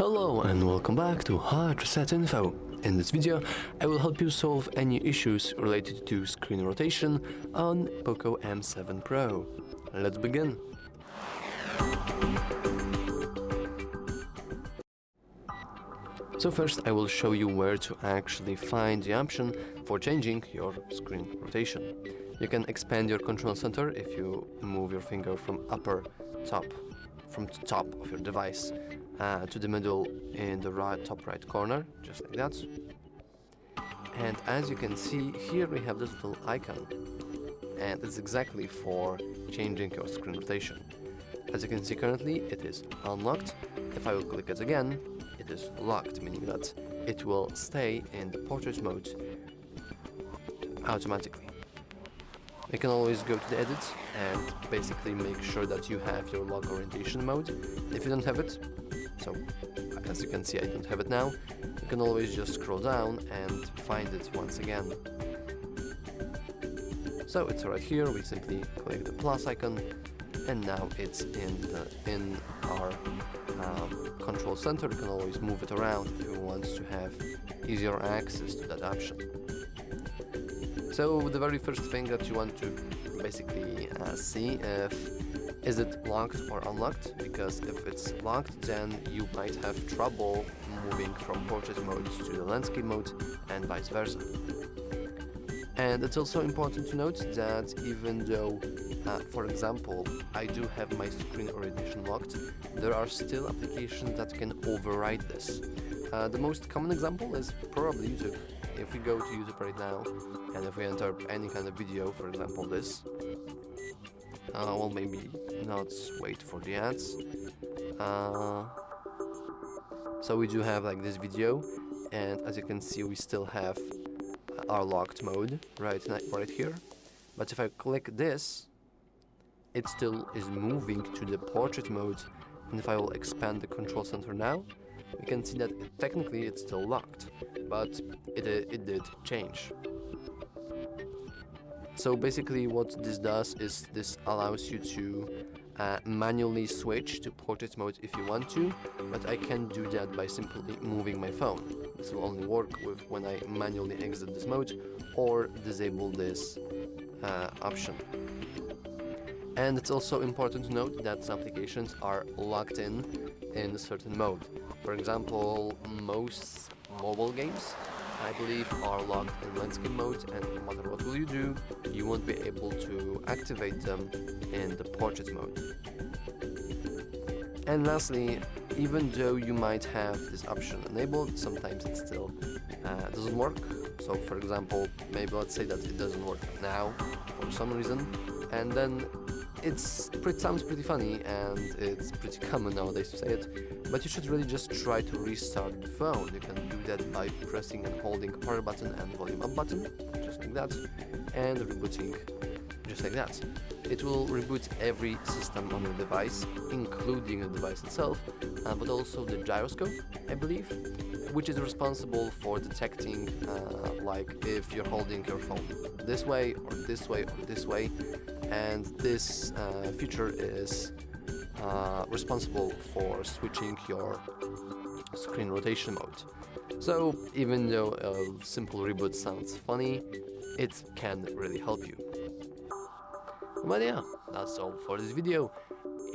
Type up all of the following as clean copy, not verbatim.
Hello and welcome back to HardReset.Info. In this video, I will help you solve any issues related to screen rotation on POCO M7 Pro. Let's begin. So first I will show you where to actually find the option for changing your screen rotation. You can expand your control center if you move your finger from the top of your device to the middle in the top right corner, just like that. And as you can see, here we have this little icon, and it's exactly for changing your screen rotation. As you can see currently, it is unlocked. If I will click it again, it is locked, meaning that it will stay in the portrait mode automatically. You can always go to the edit and basically make sure that you have your lock orientation mode. If you don't have it, so as you can see I don't have it now, you can always just scroll down and find it once again. So it's right here, we simply click the plus icon and now it's in our control center. You can always move it around if you want to have easier access to that option. So the very first thing that you want to basically see is it locked or unlocked, because if it's locked then you might have trouble moving from portrait mode to the landscape mode and vice versa. And it's also important to note that even though for example I do have my screen orientation locked, there are still applications that can override this. The most common example is probably YouTube. If we go to YouTube right now and if we enter any kind of video, for example this, well, maybe not wait for the ads. So we do have like this video, and as you can see we still have our locked mode right here. But if I click this, it still is moving to the portrait mode, and if I will expand the control center now, we can see that technically it's still locked, but it did change. So basically what this does is this allows you to manually switch to portrait mode if you want to, but I can do that by simply moving my phone. This will only work when I manually exit this mode or disable this option. And it's also important to note that some applications are locked in a certain mode. For example, most mobile games, I believe, are locked in landscape mode, and no matter what will you do, you won't be able to activate them in the portrait mode. And lastly, even though you might have this option enabled, sometimes it still doesn't work. So for example, maybe let's say that it doesn't work now for some reason, and then sounds pretty funny and it's pretty common nowadays to say it, but you should really just try to restart the phone. You can do that by pressing and holding power button and volume up button, just like that, and rebooting just like that. It will reboot every system on your device, including the device itself, but also the gyroscope, I believe, which is responsible for detecting like if you're holding your phone this way or this way or this way, and this feature is responsible for switching your screen rotation mode. So even though a simple reboot sounds funny, it can really help you. But yeah, that's all for this video.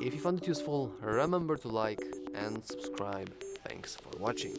If you found it useful, remember to like and subscribe. Thanks for watching.